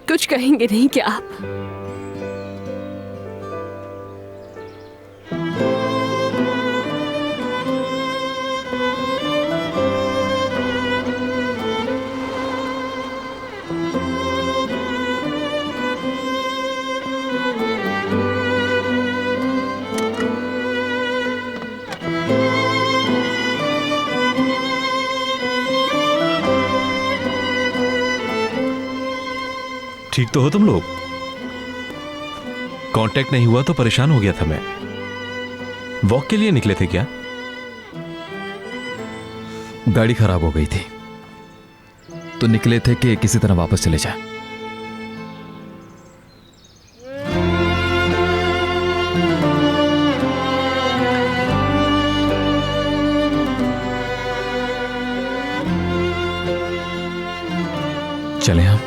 कुछ कहेंगे नहीं क्या आप? ठीक तो हो तुम लोग? कांटेक्ट नहीं हुआ तो परेशान हो गया था मैं। वॉक के लिए निकले थे क्या? गाड़ी खराब हो गई थी तो निकले थे कि किसी तरह वापस चले जाए। चले हम।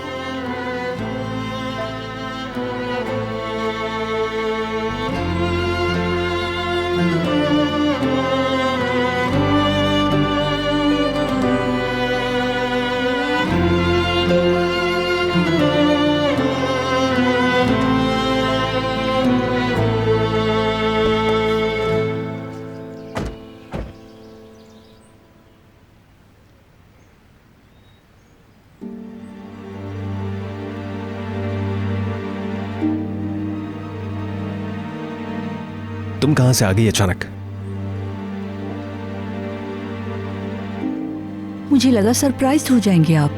तुम कहां से आ गई अचानक? मुझे लगा सरप्राइज हो जाएंगे आप,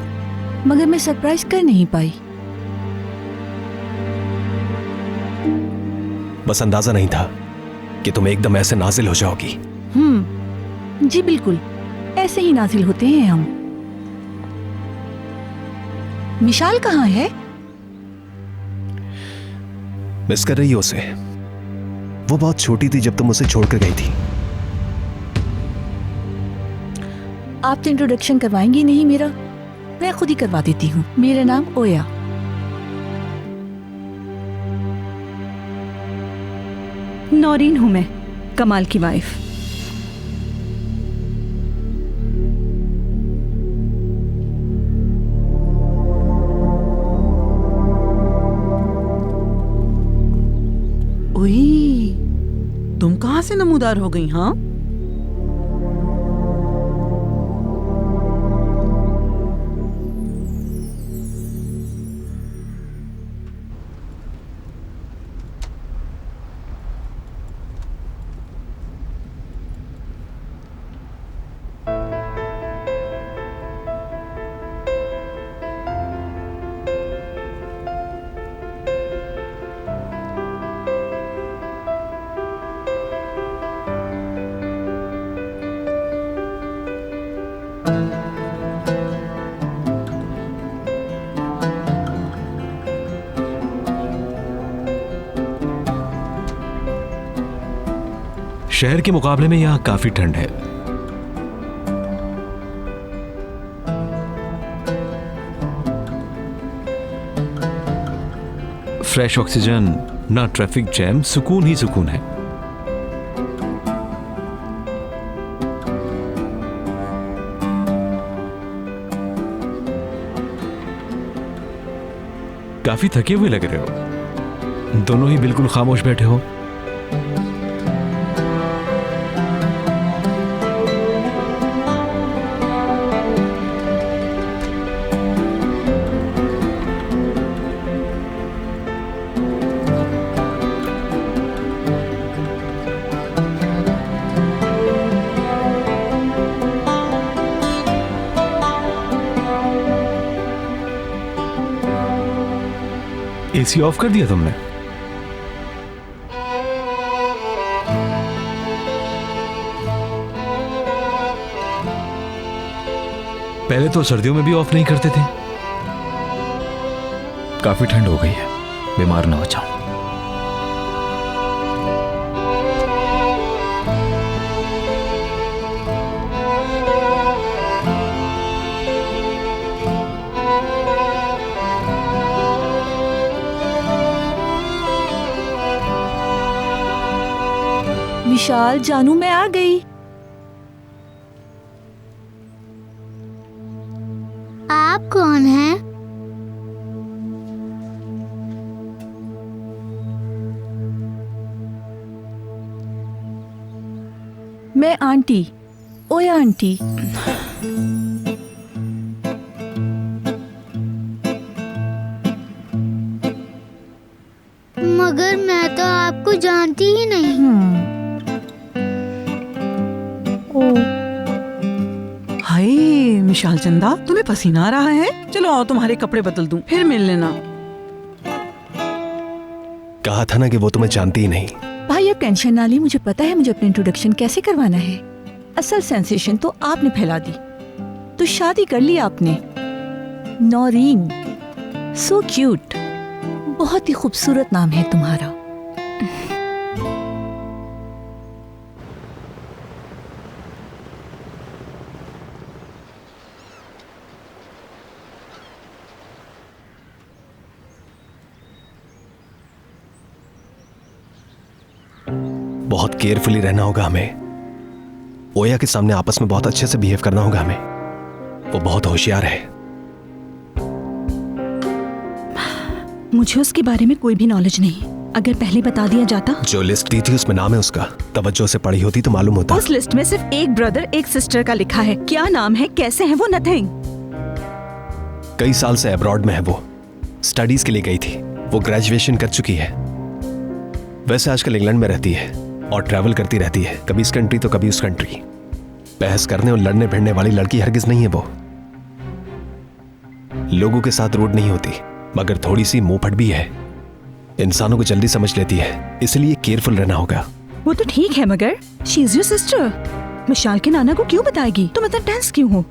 मगर मैं सरप्राइज कर नहीं पाई। बस अंदाजा नहीं था कि तुम एकदम ऐसे नाजिल हो जाओगी। जी बिल्कुल, ऐसे ही नाजिल होते हैं हम। मिशाल कहाँ है? मिस कर रही हो उसे? वो बहुत छोटी थी जब तुम उसे छोड़कर गई थी। आप तो इंट्रोडक्शन करवाएंगी नहीं मेरा, मैं खुद ही करवा देती हूँ। मेरा नाम ओया। नौरीन हूं मैं, कमाल की वाइफ। ओए, तुम कहां से नमूदार हो गई? हाँ, शहर के मुकाबले में यहां काफी ठंड है। फ्रेश ऑक्सीजन, ना ट्रैफिक जैम, सुकून ही सुकून है। काफी थके हुए लग रहे हो, दोनों ही बिल्कुल खामोश बैठे हो। एसी ऑफ कर दिया तुमने? पहले तो सर्दियों में भी ऑफ नहीं करते थे। काफी ठंड हो गई है, बीमार ना हो जाऊं। विशाल, जानू मैं आ गई। आप कौन हैं? मैं आंटी, ओया आंटी। मगर मैं तो आपको जानती ही नहीं। हाय मिशाल चंदा, तुम्हें पसीना आ रहा है? चलो आओ तुम्हारे कपड़े बदल दूं, फिर मिल लेना। कहा था ना कि वो तुम्हें जानती ही नहीं। भाई अब टेंशन ना ली, मुझे पता है मुझे अपनी इंट्रोडक्शन कैसे करवाना है। असल सेंसेशन तो आपने फैला दी, तो शादी कर ली आपने। नौरीन, सो क्यूट, बहुत ही खूबसूरत नाम है तुम्हारा। बहुत केयरफुली रहना होगा हमें। ओया के सामने आपस में बहुत अच्छे से बिहेव करना होगा हमें। वो बहुत होशियार है। मुझे उसके बारे में कोई भी नॉलेज नहीं। अगर पहले बता दिया जाता। जो लिस्ट दी थी उसमें नाम है उसका, तवज्जो से पढ़ी होती तो मालूम होता। उस लिस्ट में सिर्फ एक ब्रदर एक सिस्टर का लिखा है। क्या नाम है, कैसे है वो, नथिंग। कई साल से अब्रॉड में है वो, स्टडीज के लिए गई थी। वो ग्रेजुएशन कर चुकी है। वैसे आजकल इंग्लैंड में रहती है और ट्रैवल करती रहती है, कभी इस कंट्री तो कभी उस कंट्री। बहस करने और लड़ने भिड़ने वाली लड़की हरगिज नहीं है वो। लोगों के साथ रूड नहीं होती, मगर थोड़ी सी मुंहफट भी है। इंसानों को जल्दी समझ लेती है, इसलिए केयरफुल रहना होगा। वो तो ठीक है, मगर शी इज योर सिस्टर। मिशाल के नाना को क्यों बताएगी? तुम इतना टेंस क्यों हो?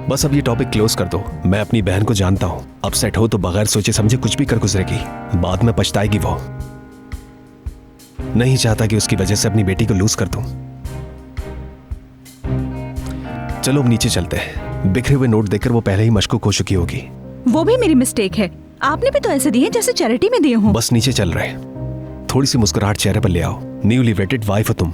बस अब ये टॉपिक क्लोज कर दो। मैं अपनी बहन को जानता हूँ, अपसेट हो तो बगैर सोचे समझे कुछ भी कर गुजरेगी, बाद में पछताएगी वो। नहीं चाहता कि उसकी वजह से अपनी बेटी को लूज कर दूं। चलो अब नीचे चलते हैं। बिखरे हुए नोट देखकर वो पहले ही मशकूक हो चुकी होगी। वो भी मेरी मिस्टेक है। आपने भी तो ऐसे दिए जैसे चैरिटी में दिए हो। बस नीचे चल रहे। थोड़ी सी मुस्कुराहट चेहरे पर ले आओ। न्यूली वेटेड वाइफ हो तुम।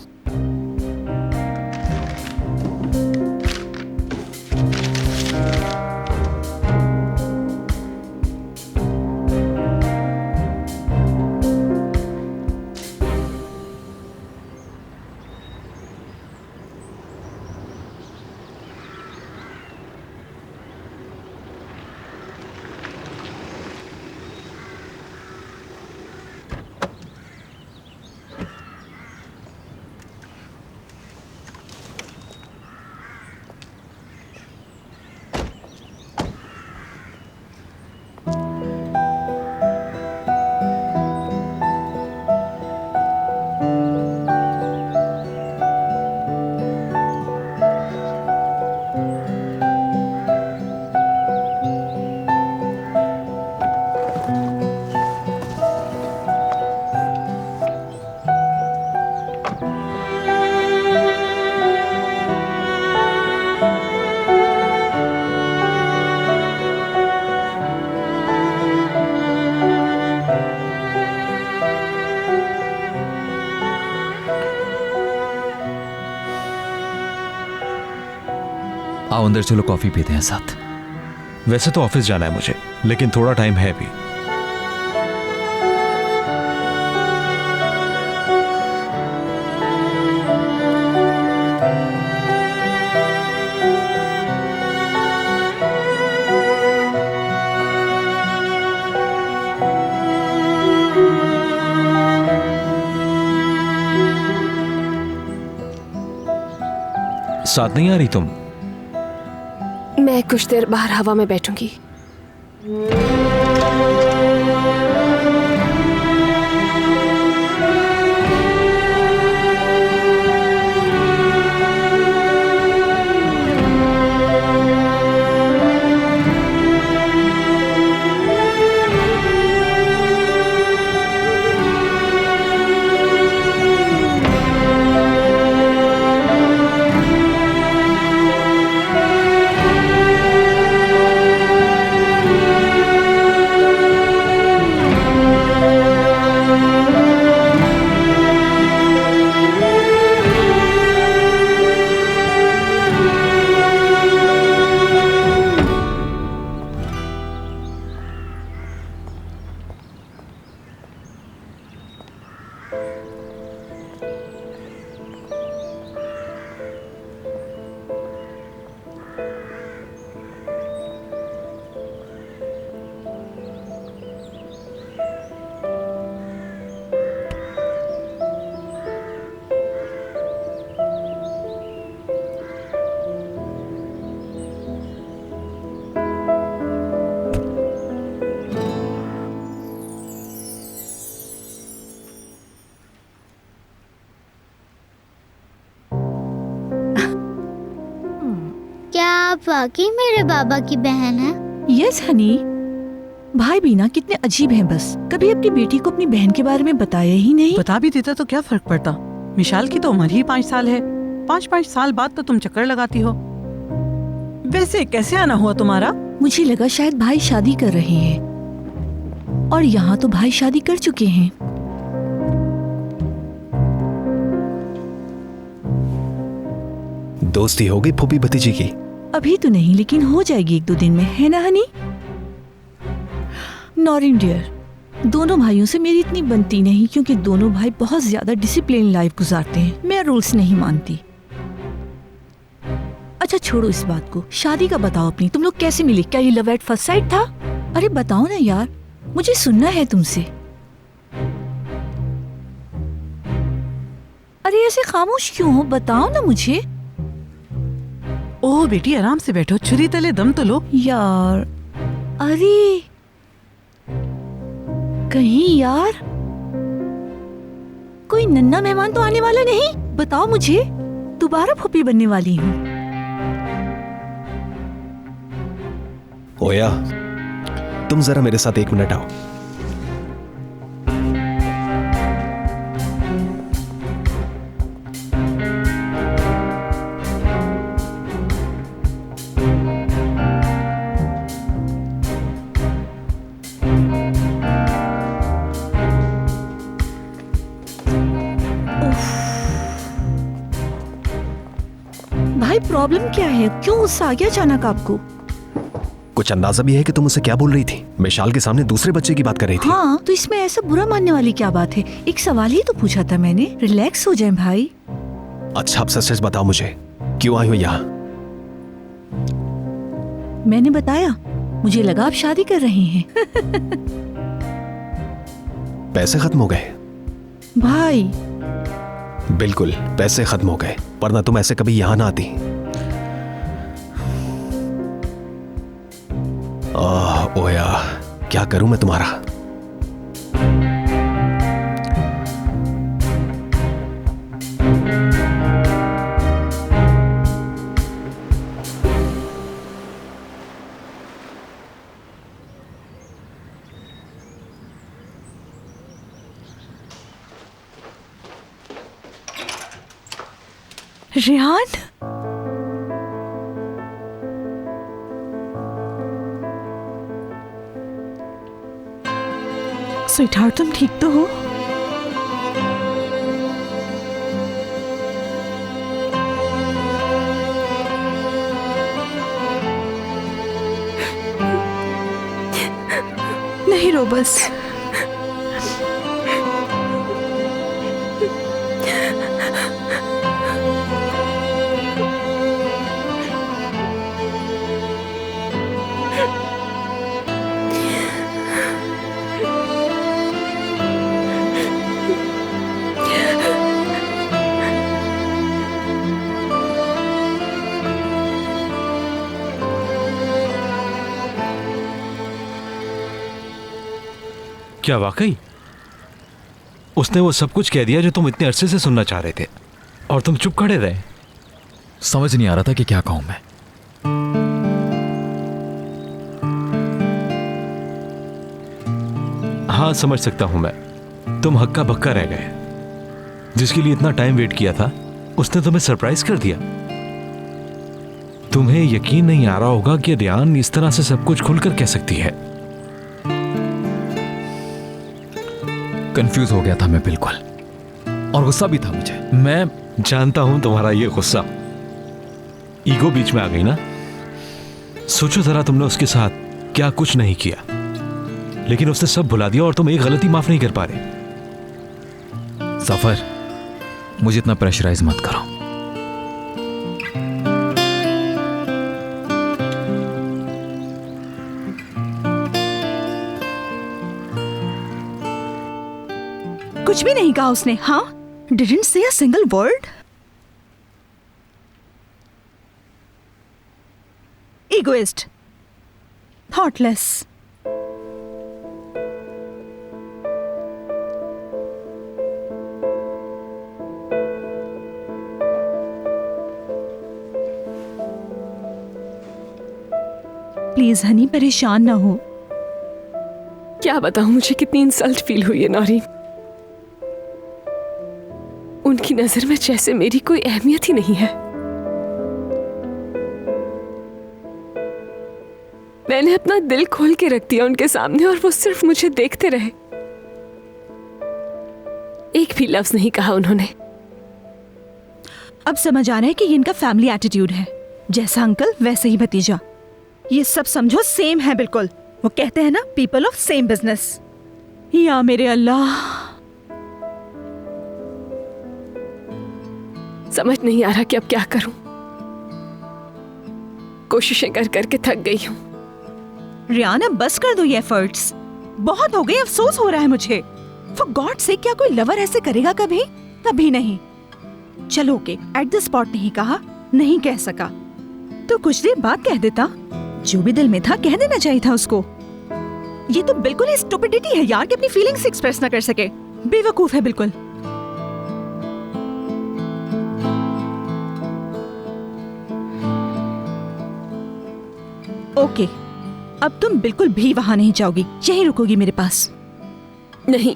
आओ अंदर चलो, कॉफी पीते हैं साथ। वैसे तो ऑफिस जाना है मुझे, लेकिन थोड़ा टाइम है भी। साथ नहीं आ रही तुम? मैं कुछ देर बाहर हवा में बैठूंगी। क्या आप वाकई मेरे बाबा की बहन हैं? यस हनी। भाई बीना कितने अजीब हैं, बस कभी अपनी बेटी को अपनी बहन के बारे में बताया ही नहीं। बता भी देता तो क्या फर्क पड़ता। मिशाल की तो उम्र ही 5 साल है। 5 साल बाद तो तुम चक्कर लगाती हो। वैसे कैसे आना हुआ तुम्हारा? मुझे लगा शायद भाई शादी कर रहे हैं, और यहाँ तो भाई शादी कर चुके हैं। दोस्ती हो गई फूफी भतीजी की? अभी तो नहीं, लेकिन हो जाएगी 1-2 दिन में, है ना हनी? नॉरिन डियर, दोनों भाइयों से मेरी इतनी बनती नहीं, क्योंकि दोनों भाई बहुत ज्यादा डिसिप्लिन लाइफ गुजारते हैं। मैं रूल्स नहीं मानती। अच्छा छोड़ो इस बात को, शादी का बताओ अपनी। तुम लोग कैसे मिले? क्या ये लव एट फर्स्ट साइट था? अरे बताओ ना यार, मुझे सुनना है तुमसे। अरे ऐसे खामोश क्यों हो? बताओ ना मुझे। ओह बेटी आराम से बैठो, छुरी तले दम तो लो। यार अरे कहीं यार कोई नन्हा मेहमान तो आने वाला नहीं? बताओ मुझे, दोबारा फूफी बनने वाली हूँ। ओया, तुम जरा मेरे साथ 1 मिनट आओ। भाई प्रॉब्लम क्या है? क्यों गुस्सा आ गया अचानक आपको? कुछ अंदाजा भी है कि तुम मुझसे क्या बोल रही थी? मिशाल के सामने दूसरे बच्चे की बात कर रही थी। हाँ, तो इसमें ऐसा बुरा मानने वाली क्या बात है? एक सवाल ही तो पूछा था मैंने। रिलैक्स हो जाए भाई। अच्छा अब सच सच बताओ मुझे, क्यों आई हो यहाँ? मैंने बताया, मुझे लगा आप शादी कर रहे हैं। पैसे खत्म हो गए? भाई बिल्कुल पैसे खत्म हो गए, वरना तुम ऐसे कभी यहाँ ना आती। ओया, क्या करूं मैं तुम्हारा? रिहान, स्वीटहार्ट तुम ठीक तो हो? नहीं रो बस। क्या वाकई उसने वो सब कुछ कह दिया जो तुम इतने अरसे से सुनना चाह रहे थे और तुम चुप खड़े रहे? समझ नहीं आ रहा था कि क्या कहूं मैं। हाँ, समझ सकता हूं मैं। तुम हक्का बक्का रह गए। जिसके लिए इतना टाइम वेट किया था उसने तुम्हें सरप्राइज कर दिया। तुम्हें यकीन नहीं आ रहा होगा कि रियान इस तरह से सब कुछ खुलकर कह सकती है। कंफ्यूज हो गया था मैं बिल्कुल, और गुस्सा भी था मुझे। मैं जानता हूं तुम्हारा ये गुस्सा, ईगो बीच में आ गई ना। सोचो जरा, तुमने उसके साथ क्या कुछ नहीं किया, लेकिन उसने सब भुला दिया और तुम एक गलती माफ नहीं कर पा रहे। सफर, मुझे इतना प्रेशराइज मत करो। कुछ भी नहीं कहा उसने। हाँ, didn't say a single word. Egoist, thoughtless. Please Honey, परेशान ना हो। क्या बताऊं मुझे कितनी इंसल्ट फील हुई है नौरीन। उनकी नजर में जैसे मेरी कोई अहमियत ही नहीं है। मैंने अपना दिल खोल के रख दिया उनके सामने और वो सिर्फ मुझे देखते रहे। एक भी लफ्ज नहीं कहा उन्होंने। अब समझ आ रहा है कि ये इनका फैमिली एटीट्यूड है। जैसा अंकल वैसे ही भतीजा। ये सब समझो सेम है बिल्कुल। वो कहते हैं ना, पीपल ऑफ सेम बिजनेस। या मेरे अल्लाह, समझ नहीं आ रहा कि अब क्या करूं। कोशिशें कर करके थक गई हूं। रियान, अब बस कर दो ये एफर्ट्स। बहुत हो गई, अफसोस हो रहा है मुझे। फॉर गॉड से, क्या कोई लवर ऐसे करेगा कभी? कभी नहीं। चलो ओके, एट द स्पॉट नहीं कहा, नहीं कह सका तो कुछ देर बाद कह देता। जो भी दिल में था कह देना चाहिए था उसको। ये तो बिल्कुल ही स्टुपिडिटी है यार कि अपनी फीलिंग्स एक्सप्रेस ना कर सके। बेवकूफ है बिल्कुल। ओके, अब तुम बिल्कुल भी वहां नहीं जाओगी, यहीं रुकोगी मेरे पास। नहीं,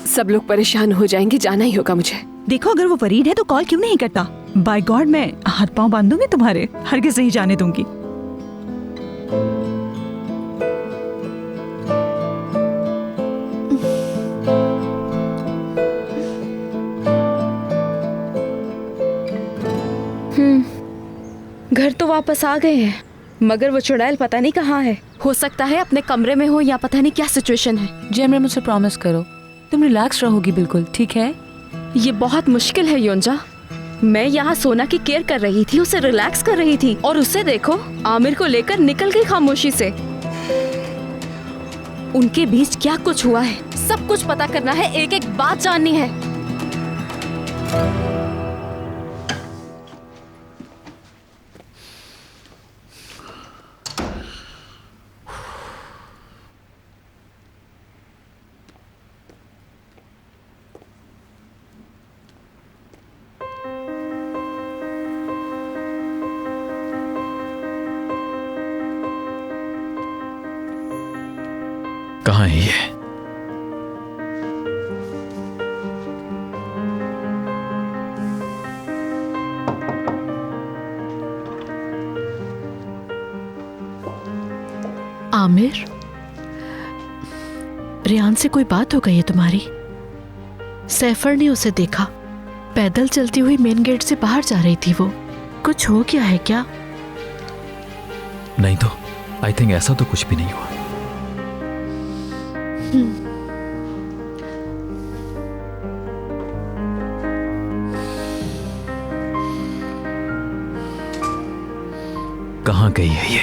सब लोग परेशान हो जाएंगे, जाना ही होगा मुझे। देखो, अगर वो वरीड है तो कॉल क्यों नहीं करता? बाय गॉड, मैं हाथ पांव बांध दूंगी तुम्हारे, हरगिज़ नहीं जाने दूंगी। घर तो वापस आ गए हैं, मगर वो चुड़ैल पता नहीं कहाँ है। हो सकता है अपने कमरे में हो या पता नहीं क्या सिचुएशन है। जेमरे, मुझसे प्रॉमिस करो तुम रिलैक्स रहोगी बिल्कुल, ठीक है? ये बहुत मुश्किल है योंजा। मैं यहाँ सोना की केयर कर रही थी, उसे रिलैक्स कर रही थी, और उसे देखो आमिर को लेकर निकल गई खामोशी से। उनके बीच क्या कुछ हुआ है, सब कुछ पता करना है, एक एक बात जाननी है। कहाँ है ये? आमिर, रियान से कोई बात हो गई है तुम्हारी? सैफर ने उसे देखा, पैदल चलती हुई मेन गेट से बाहर जा रही थी वो। कुछ हो गया है क्या? नहीं तो, आई थिंक ऐसा तो कुछ भी नहीं हुआ। कहाँ गई है ये?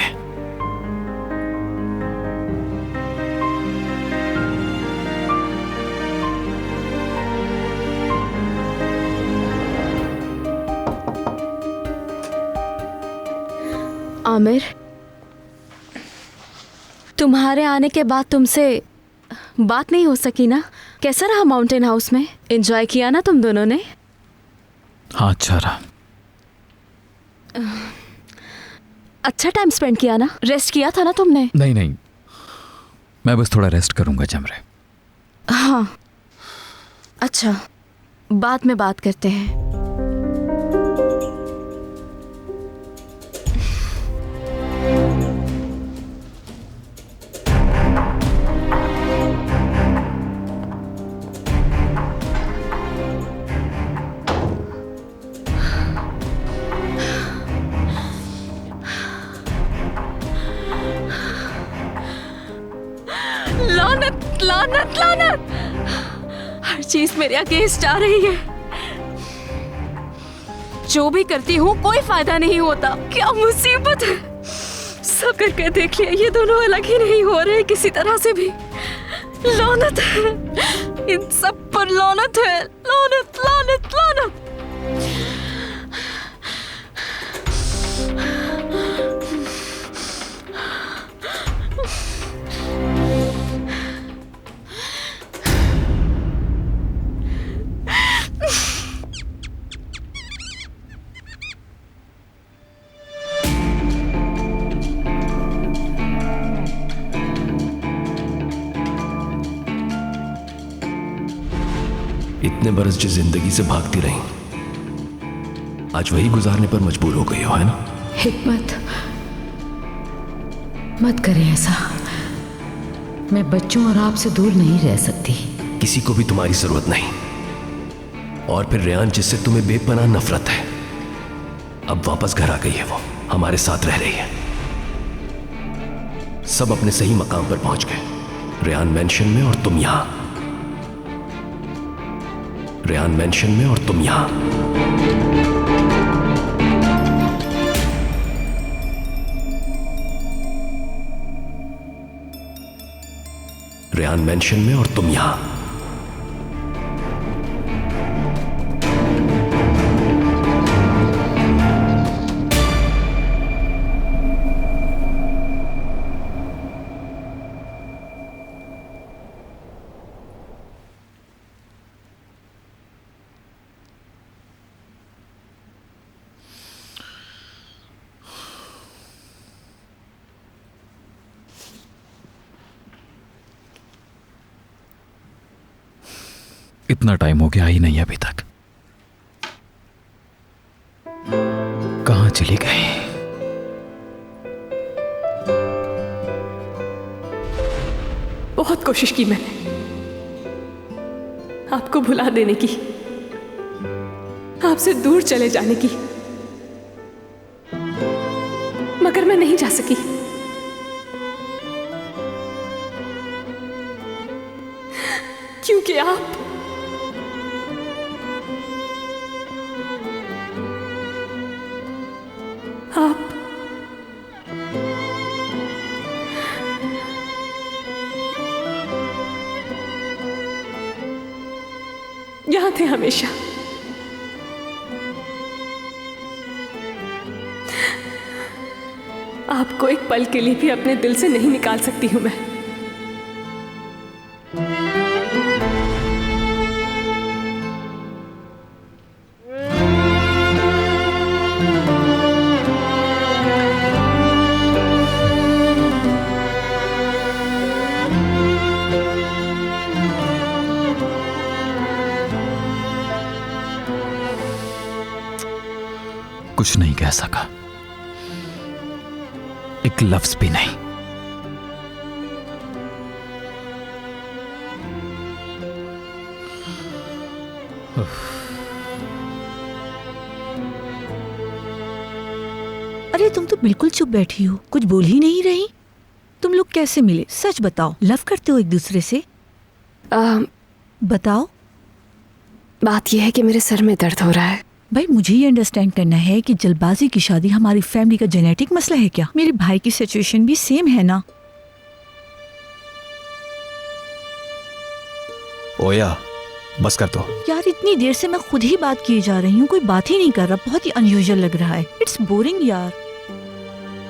आमिर, तुम्हारे आने के बाद तुमसे बात नहीं हो सकी ना? कैसा रहा माउंटेन हाउस में? एंजॉय किया ना तुम दोनों ने? हाँ, अच्छा रहा। अच्छा टाइम स्पेंड किया ना? रेस्ट किया था ना तुमने? नहीं नहीं, मैं बस थोड़ा रेस्ट करूंगा जमरे। हाँ, अच्छा, बाद में बात करते हैं। लानत लानत लानत, हर चीज मेरे अगेंस्ट आ रही है। जो भी करती हूँ कोई फायदा नहीं होता। क्या मुसीबत है। सब करके देख लिया, ये दोनों अलग ही नहीं हो रहे किसी तरह से भी। लानत है, इन सब पर लानत है। लानत लानत लानत। इतने बरस जिस जिंदगी से भागती रही, आज वही गुजारने पर मजबूर हो गई हो, है ना? हिकमत, मत करें ऐसा। मैं बच्चों और आपसे दूर नहीं रह सकती। किसी को भी तुम्हारी जरूरत नहीं। और फिर रेयान, जिससे तुम्हें बेपनाह नफरत है, अब वापस घर आ गई है। वो हमारे साथ रह रही है। सब अपने सही मकाम पर पहुंच गए। रेयान मेंशन में और तुम यहां। रेयान मेंशन में और तुम यहां। रेयान मेंशन में और तुम यहां। इतना टाइम हो गया, आई नहीं अभी तक। कहां चली गई? बहुत कोशिश की मैंने आपको भुला देने की, आपसे दूर चले जाने की, मगर मैं नहीं जा सकी। क्योंकि आप यहां थे हमेशा। आपको एक पल के लिए भी अपने दिल से नहीं निकाल सकती हूं मैं। कुछ नहीं कह सका, एक लफ्ज भी नहीं। अरे तुम तो बिल्कुल चुप बैठी हो, कुछ बोल ही नहीं रही। तुम लोग कैसे मिले? सच बताओ, लव करते हो एक दूसरे से? बताओ। बात यह है कि मेरे सर में दर्द हो रहा है। भाई मुझे ये अंडरस्टैंड करना है कि जल्दबाजी की शादी हमारी फैमिली का जेनेटिक मसला है क्या? मेरे भाई की सिचुएशन भी सेम है ना। ओया, बस कर दो। यार इतनी देर से मैं खुद ही बात किए जा रही हूँ, कोई बात ही नहीं कर रहा। बहुत ही अनयूजुअल लग रहा है। इट्स बोरिंग यार।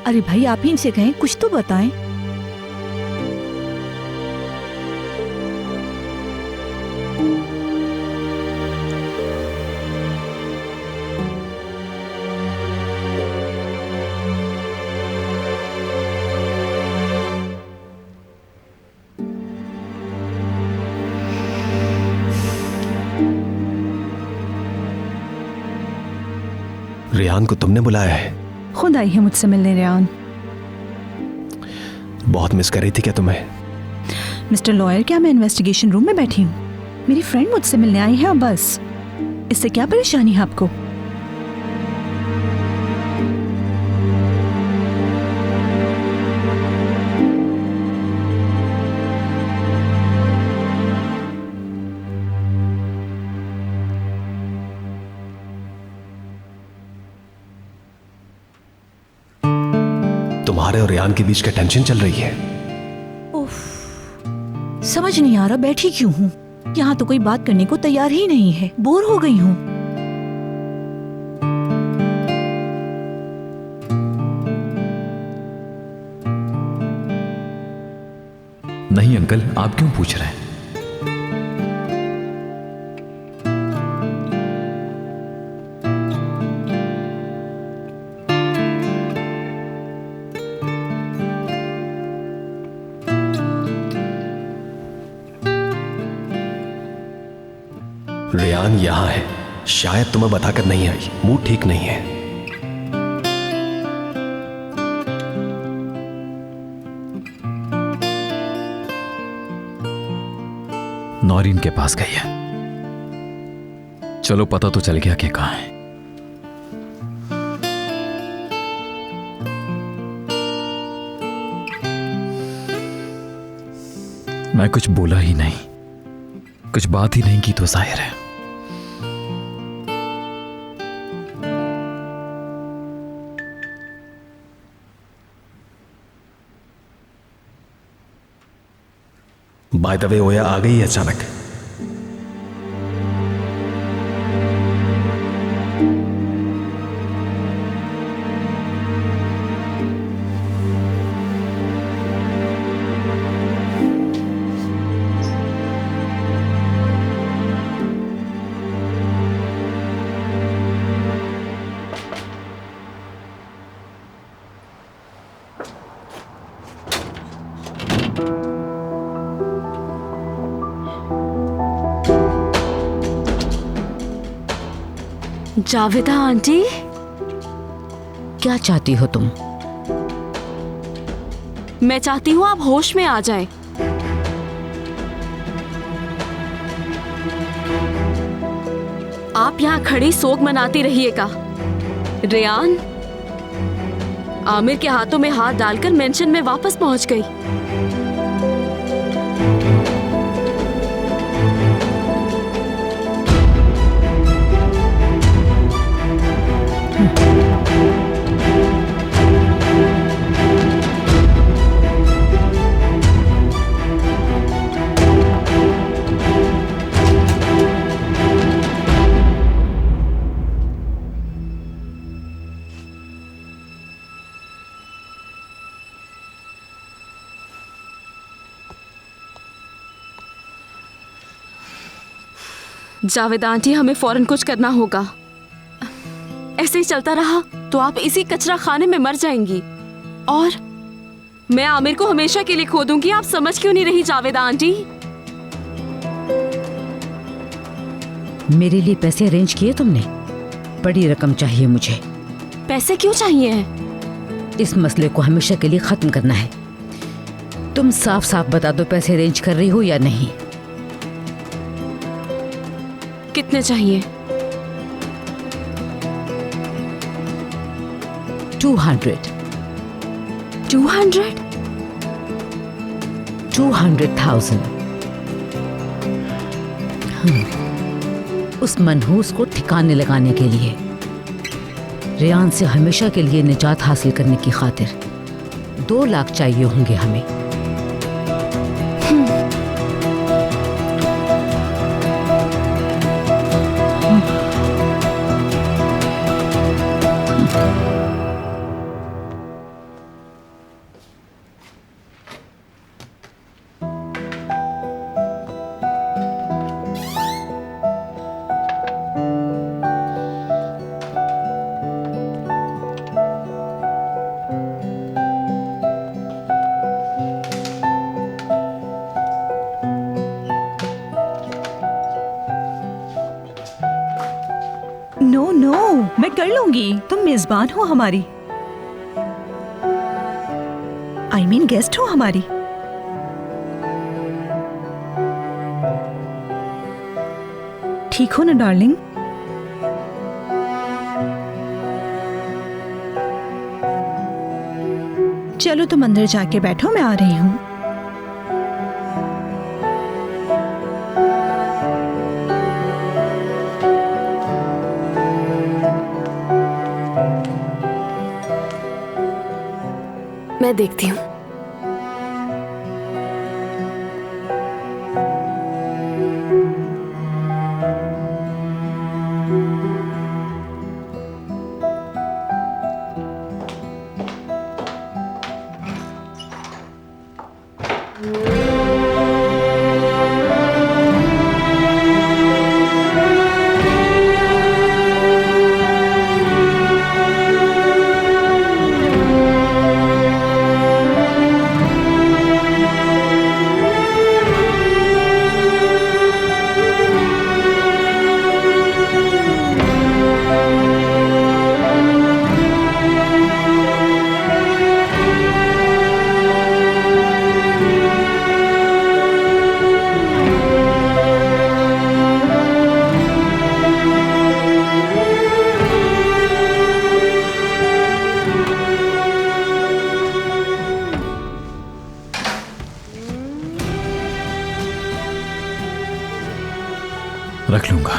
अरे भाई आप ही इनसे कहें, कुछ तो बताएं। रेहान को तुमने बुलाया है? खुद आई है मुझसे मिलने रेहान। बहुत मिस कर रही थी क्या तुम्हें? मिस्टर लॉयर, क्या मैं इन्वेस्टिगेशन रूम में बैठी हूँ? मेरी फ्रेंड मुझसे मिलने आई है और बस। इससे क्या परेशानी है आपको? तुम्हारे और रेहान के बीच का टेंशन चल रही है। उफ, समझ नहीं आ रहा बैठी क्यों हूँ। यहाँ तो कोई बात करने को तैयार ही नहीं है। बोर हो गई हूँ। नहीं अंकल, आप क्यों पूछ रहे हैं? रेहान यहाँ है, शायद तुम्हें बताकर नहीं आई। मूड ठीक नहीं है। नौरीन के पास गई है। चलो पता तो चल गया कि कहां है। मैं कुछ बोला ही नहीं, कुछ बात ही नहीं की तो जाहिर है। बाय द वे, ओया आ गई है अचानक। जावेदा आंटी, क्या चाहती हो तुम? मैं चाहती हूँ आप होश में आ जाएं। आप यहाँ खड़ी सोग मनाती रहिएगा। रेहान आमिर के हाथों में हाथ डालकर मेंशन में वापस पहुंच गई। जावेदा आंटी, हमें फौरन कुछ करना होगा। ऐसे ही चलता रहा तो आप इसी कचरा खाने में मर जाएंगी और मैं आमिर को हमेशा के लिए खो दूंगी। आप समझ क्यों नहीं रही जावेदा आंटी? मेरे लिए पैसे अरेंज किए तुमने? बड़ी रकम चाहिए मुझे। पैसे क्यों चाहिए? इस मसले को हमेशा के लिए खत्म करना है। तुम साफ साफ बता दो, पैसे अरेंज कर रही हो या नहीं? कितने चाहिए? 200। 200? 200,000। उस मनहूस को ठिकाने लगाने के लिए, रेयान से हमेशा के लिए निजात हासिल करने की खातिर 2 लाख चाहिए होंगे हमें। नो नो, मैं कर लूंगी। तुम मेजबान हो हमारी, I mean गेस्ट हो हमारी। ठीक हो ना डार्लिंग? चलो तुम अंदर जाके बैठो, मैं आ रही हूँ। मैं देखती हूँ। रख लूंगा।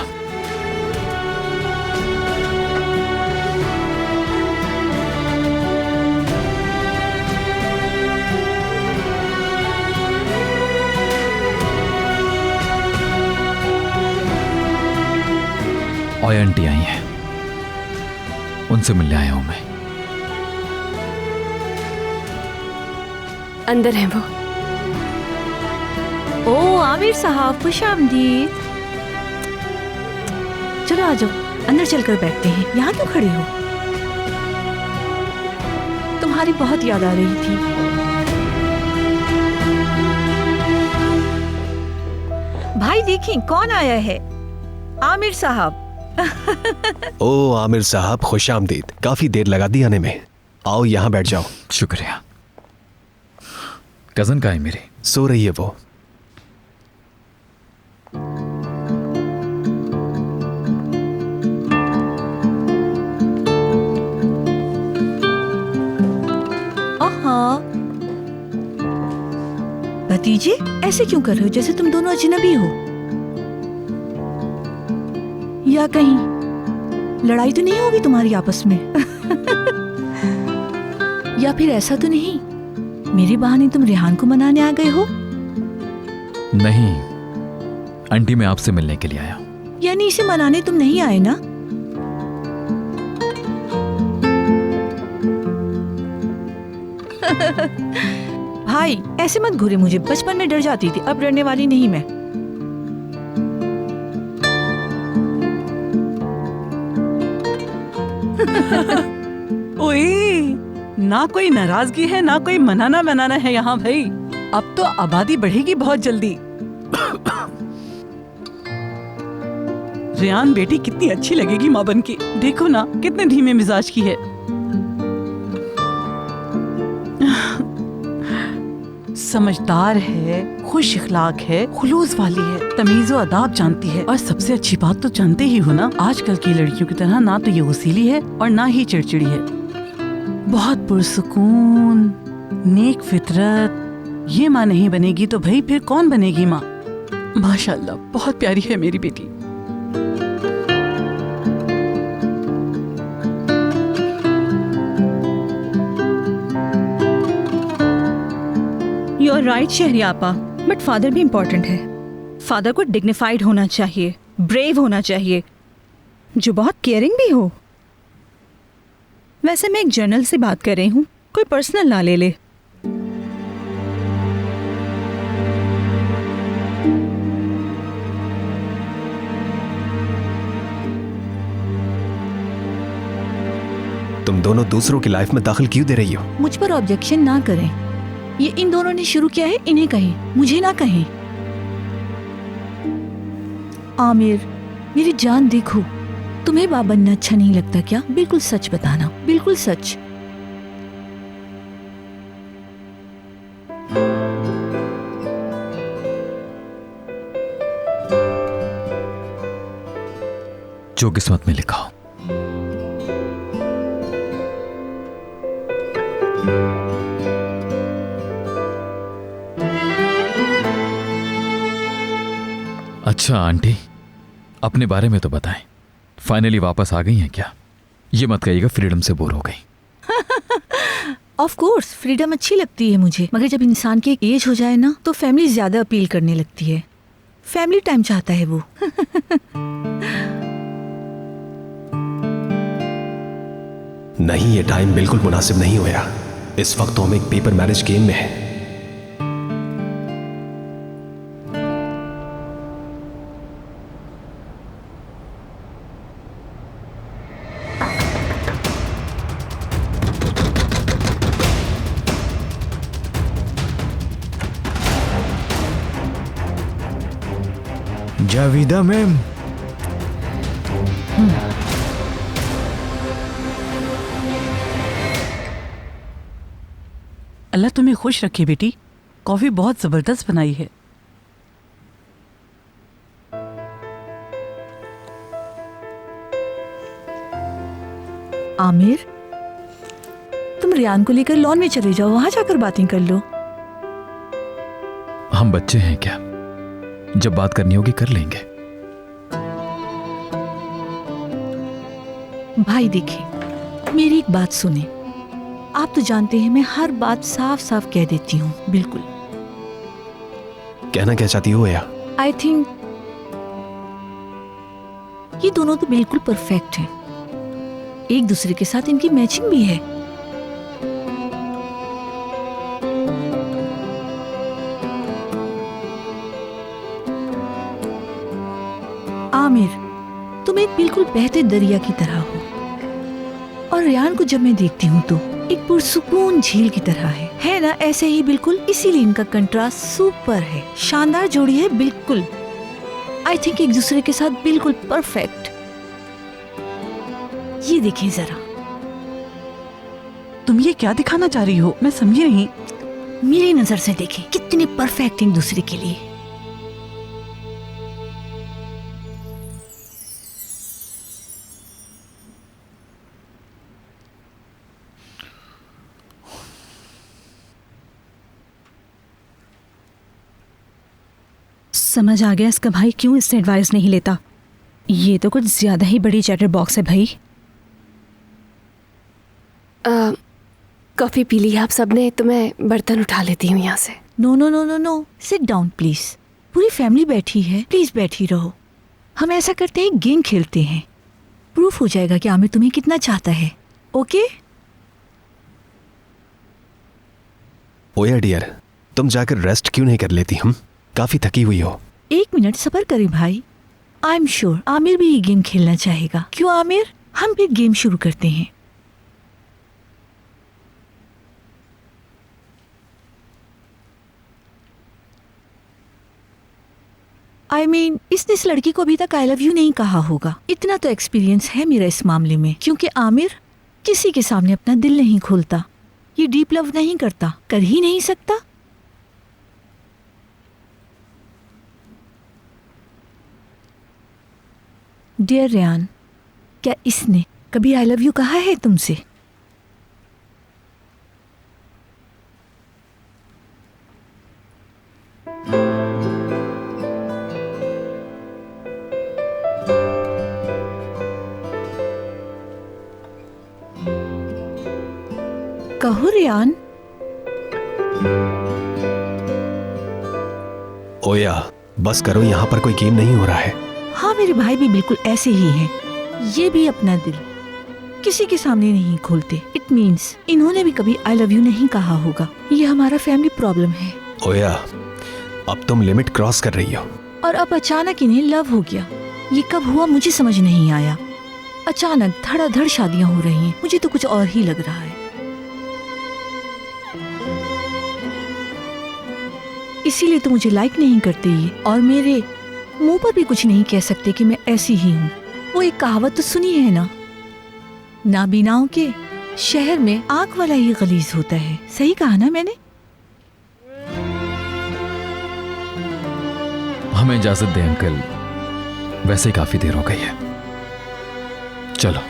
और आंटी आई हैं, उनसे मिलने आया हूं मैं। अंदर है वो। ओ आमिर साहब, खुश आमदीद। चलो आ जाओ, अंदर चलकर बैठते हैं। यहाँ क्यों खड़े हो? तुम्हारी बहुत याद आ रही थी। भाई देखिए कौन आया है, आमिर साहब। ओ आमिर साहब, खुश आमदीद। काफी देर लगा दी आने में। आओ यहाँ बैठ जाओ। शुक्रिया। कजन का है मेरी? सो रही है वो। भतीजे ऐसे क्यों कर रहे हो, जैसे तुम दोनों अजनबी हो? या कहीं लड़ाई तो नहीं होगी तुम्हारी आपस में? या फिर ऐसा तो नहीं मेरे बहाने तुम रेहान को मनाने आ गए हो? नहीं आंटी, मैं आपसे मिलने के लिए आया हूं। यानी इसे मनाने तुम नहीं आए ना? भाई ऐसे मत घूरे मुझे, बचपन में डर जाती थी, अब डरने वाली नहीं मैं। ओए, ना कोई नाराजगी है ना कोई मनाना बनाना है यहाँ भाई। अब तो आबादी बढ़ेगी बहुत जल्दी। रेयान बेटी कितनी अच्छी लगेगी माँ बन के। देखो ना कितने धीमे मिजाज की है। समझदार है, खुश इखलाक है, खुलूस वाली है, तमीज़ व अदाब जानती है। और सबसे अच्छी बात तो जानते ही हो ना, आजकल की लड़कियों की तरह ना तो ये वसीली है और ना ही चिड़चिड़ी है। बहुत पुरसुकून, नेक फितरत। ये माँ नहीं बनेगी तो भाई फिर कौन बनेगी माँ? माशाल्लाह बहुत प्यारी है मेरी बेटी। यू आर राइट शहरियापा, बट फादर भी इम्पोर्टेंट है। फादर को डिग्निफाइड होना चाहिए, ब्रेव होना चाहिए, जो बहुत केयरिंग भी हो। वैसे मैं एक जर्नल से बात कर रही हूँ, कोई पर्सनल ना ले ले। तुम दोनों दूसरों की लाइफ में दाखिल क्यों दे रही हो? मुझ पर ऑब्जेक्शन ना करें। ये इन दोनों ने शुरू किया है, इन्हें कहें, मुझे ना कहें। आमिर, मेरी जान देखो, तुम्हें बाप बनना अच्छा नहीं लगता क्या? बिल्कुल सच बताना, बिल्कुल सच। जो किस्मत में लिखा हो। अच्छा आंटी, अपने बारे में तो बताएं। फाइनली वापस आ गई हैं क्या? ये मत कहिएगा फ्रीडम से बोर हो गई। ऑफ कोर्स फ्रीडम अच्छी लगती है मुझे, मगर जब इंसान की एक एज हो जाए ना तो फैमिली ज्यादा अपील करने लगती है। फैमिली टाइम चाहता है वो। नहीं, ये टाइम बिल्कुल मुनासिब नहीं हुआ। इस वक्त तो हम एक पेपर मैरिज गेम में हैं। जावेदा मैम, अल्लाह तुम्हें खुश रखे बेटी, कॉफी बहुत जबरदस्त बनाई है। आमिर, तुम रियान को लेकर लॉन में चले जाओ, वहां जाकर बातें कर लो। हम बच्चे हैं क्या? जब बात करनी होगी कर लेंगे। भाई देखिए, मेरी एक बात सुने। आप तो जानते हैं मैं हर बात साफ साफ कह देती हूँ, बिल्कुल। कहना क्या चाहती हो या? आई थिंक ये दोनों तो बिल्कुल परफेक्ट हैं। एक दूसरे के साथ इनकी मैचिंग भी है। आमिर, तुम एक बिल्कुल बहते दरिया की तरह हो, और रियान को जब मैं देखती हूँ तो एक पुरसुकून झील की तरह है ना? ऐसे ही बिल्कुल, इसीलिए इनका कंट्रास्ट सुपर है, शानदार जोड़ी है बिल्कुल। आई थिंक एक दूसरे के साथ बिल्कुल परफेक्ट। ये देखिए जरा। तुम ये क्या दिखाना चाह रही हो? मैं समझी नहीं। मेरी नजर से देखें, कितने परफेक्ट एक दूसरे के लिए। समझ आ गया इसका भाई क्यों इससे एडवाइस नहीं लेता। ये तो कुछ ज्यादा ही बड़ी चैटर बॉक्स है भाई। कॉफी पी ली आप सबने? तो मैं बर्तन उठा लेती हूँ यहाँ से। No no no no no, sit down please. पूरी फैमिली बैठी है, प्लीज बैठी रहो। हम ऐसा करते हैं, गेम खेलते हैं, प्रूफ हो जाएगा कि आमिर तुम्हें कितना चाहता है। ओके? ओया डियर, तुम जाकर रेस्ट क्यों नहीं कर लेती? हम काफी थकी हुई हो। एक मिनट सब्र करें भाई। आई एम श्योर आमिर भी ये गेम खेलना चाहेगा। क्यों आमिर? हम फिर गेम शुरू करते हैं। I mean, इसने इस लड़की को अभी तक आई लव यू नहीं कहा होगा। इतना तो एक्सपीरियंस है मेरा इस मामले में, क्योंकि आमिर किसी के सामने अपना दिल नहीं खोलता। ये डीप लव नहीं करता, कर ही नहीं सकता। डियर रियान, क्या इसने कभी आई लव यू कहा है तुमसे? कहो रियान। ओया बस करो, यहाँ पर कोई गेम नहीं हो रहा है। हाँ मेरे भाई भी बिल्कुल ऐसे ही हैं। ये भी अपना दिल किसी के सामने नहीं खोलते। इट मीन्स इन्होंने भी कभी आई लव यू नहीं कहा होगा। ये हमारा फैमिली प्रॉब्लम है। ओया अब तुम लिमिट क्रॉस कर रही हो। और अब अचानक इन्हें लव हो गया। ये कब हुआ मुझे समझ नहीं आया। अचानक धड़ाधड़ शादियां हो रही हैं। मुझे तो कुछ और ही लग रहा है। इसीलिए तो मुझे लाइक नहीं करते ये, और मेरे मुंह पर भी कुछ नहीं कह सकते कि मैं ऐसी ही हूँ। वो एक कहावत तो सुनी है ना, नाबीनाओं के शहर में आंख वाला ही गलीज होता है। सही कहा ना मैंने? हमें इजाजत दें अंकल, वैसे ही काफी देर हो गई है। चलो।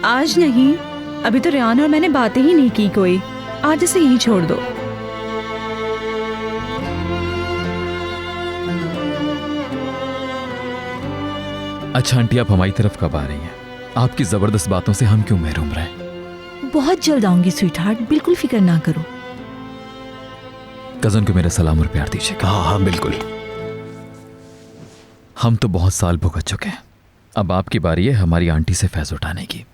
आज नहीं, अभी तो रियान और मैंने बातें ही नहीं की कोई। आज इसे यहीं छोड़ दो। अच्छा आंटी, आप हमारी तरफ कब आ रही हैं? आपकी जबरदस्त बातों से हम क्यों महरूम रहे? बहुत जल्द आऊंगी स्वीटहार्ट, बिल्कुल फिक्र ना करो। कजन को मेरा सलाम और प्यार दीजिएगा। हाँ हाँ बिल्कुल। हम तो बहुत साल भुगत चुके हैं, अब आपकी बारी है हमारी आंटी से फैज उठाने की।